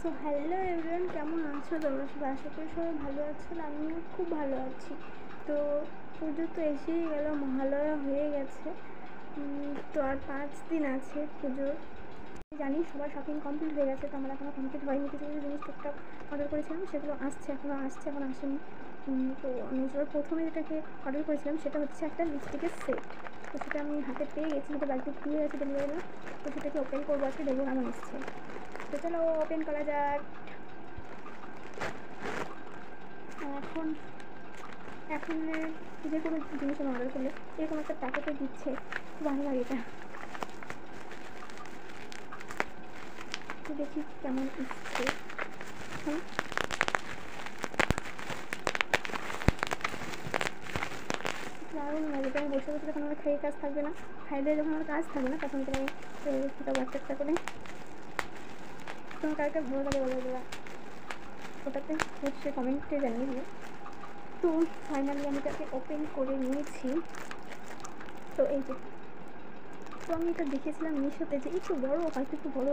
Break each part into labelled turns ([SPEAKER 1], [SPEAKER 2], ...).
[SPEAKER 1] So hello everyone, কেমন আছো তোমরা সবাই? আশা করি সবাই ভালো আছো। আমিও খুব ভালো আছি। তো পুজো তো এসেই গেল, মহালয়া হয়ে গেছে। তো আর 5 দিন আছে পুজোর। জানি সবার শপিং কমপ্লিট হয়ে গেছে, তো আমার এখনও কমপ্লিট হয়নি। কিছু কিছু জিনিস টুকটাক অর্ডার করেছিলাম, সেগুলো এখনও আসেনি। তো আমি প্রথমে যেটাকে অর্ডার করেছিলাম সেটা হচ্ছে একটা লিপস্টিকের সেট। তো সেটা আমি হাতে পেয়ে গেছি, সেটা বাড়িতে দিয়ে গেছে ডেলিভারি। তো সেটাকে ওপেন করবো, আজকে দেখবো কেমন এসছে। তো চলো ওপেন করা যাক। এখন এখন যে কোনো জিনিস আমি অর্ডার করলে এরকম একটা প্যাকেটে দিচ্ছে, খুব ভালো লাগে এটা। তো দেখি কেমন এসছে। দারুণ লাগে। আমি বসে বসে যখন আমার খেয়ে কাজ থাকবে না, খাইলে যখন আমার কাজ থাকবে না, তখন তো আমি সেটা একটা করে তোমার কারটা ভালো লাগে বলে দেওয়া, ওটাতে হচ্ছে কমেন্টে জানিয়ে দিও। তো ফাইনালি আমি তাকে ওপেন করে নিয়েছি। তো এই যে, তো আমি এটা দেখেছিলাম মিশোতে যে একটু বড়ো, হয়তো একটু বড়ো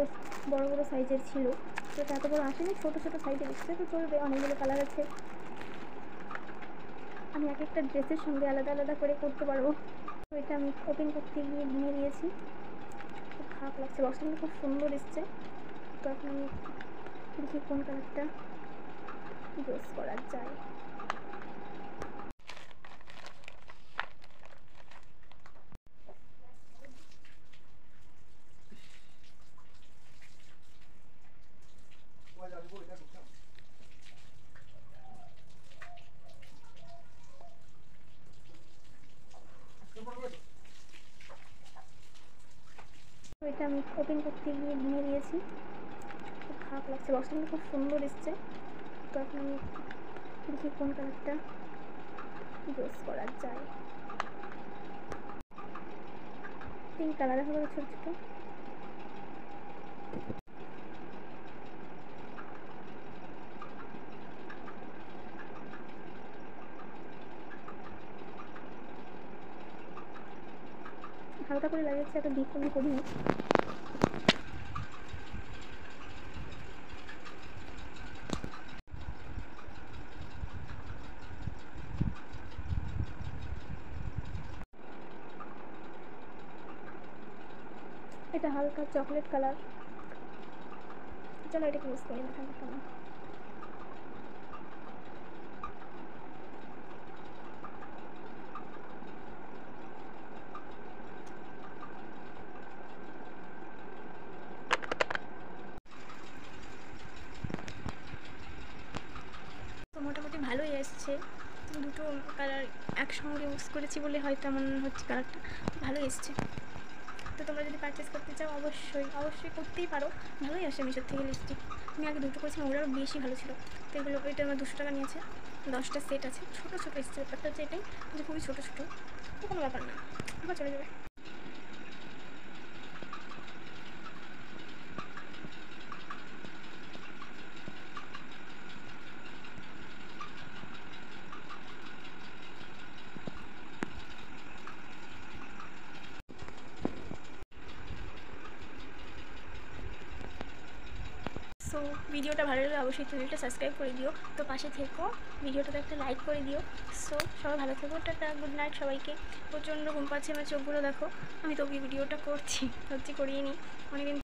[SPEAKER 1] বড়ো সাইজের ছিল। তো এটা এত বড়ো আসেনি, ছোটো ছোটো সাইজের এসছে। তো চলবে, অনেকগুলো কালার আছে, আমি এক একটা ড্রেসের সঙ্গে আলাদা আলাদা করে করতে পারবো। তো এটা আমি ওপেন করতে গিয়ে ভেঙে দিয়েছি, খুব খারাপ লাগছে। বক্সটা কিন্তু খুব সুন্দর এসছে। তো এখন আমি দেখি কোন কালারটা ইউজ করা যায়। তো এটা আমি ওপেন করতে গিয়ে ভেঙে দিয়েছি, খুব খারাপ লাগছে। বক্সটা কিন্তু খুব সুন্দর এসছে। তো এখন আমি দেখি কোন কালারটা ইউজ করা যায়। পিঙ্ক কালার হবে ছোটো ছোটো। হালকা করে লাগিয়েছি, একটা ডিপ আমি করিনি। এটা হালকা চকলেট কালার। চলো এটাকে ইউজ করি, দেখা যাক কেমন। তো মোটামুটি ভালোই এসছে। দুটো কালার একসঙ্গে ইউজ করেছি বলে হয়তো এমন হচ্ছে, কালারটা ভালোই এসছে। তো তোমরা যদি পারচেস করতে চাও অবশ্যই করতেই পারো। ভালোই আসে মিশোর থেকে লিপস্টিক। আমি আগে দুটো করেছিলাম, ওগুলো আরও বেশি ভালো ছিল। তো এগুলো, এটা আমার 200 টাকা নিয়েছে। 10টা সেট আছে, ছোটো ছোটো এসছে। ব্যাপারটা হচ্ছে এটাই যে খুবই ছোটো ছোটো, তো কোনো ব্যাপার না, আবার চলে যাবে। সো ভিডিওটা ভালো লাগলে অবশ্যই চ্যানেলটা সাবস্ক্রাইব করে দিও। তো পাশে থেকো, ভিডিওটাতে একটা লাইক করে দিও। সো সবাই ভালো থেকো, টাটা, গুড নাইট সবাইকে। প্রচণ্ড ঘুম পাচ্ছে, আমার চোখগুলো দেখো। আমি তো ভিডিওটা করছি, করিয়ে নিই অনেকদিন।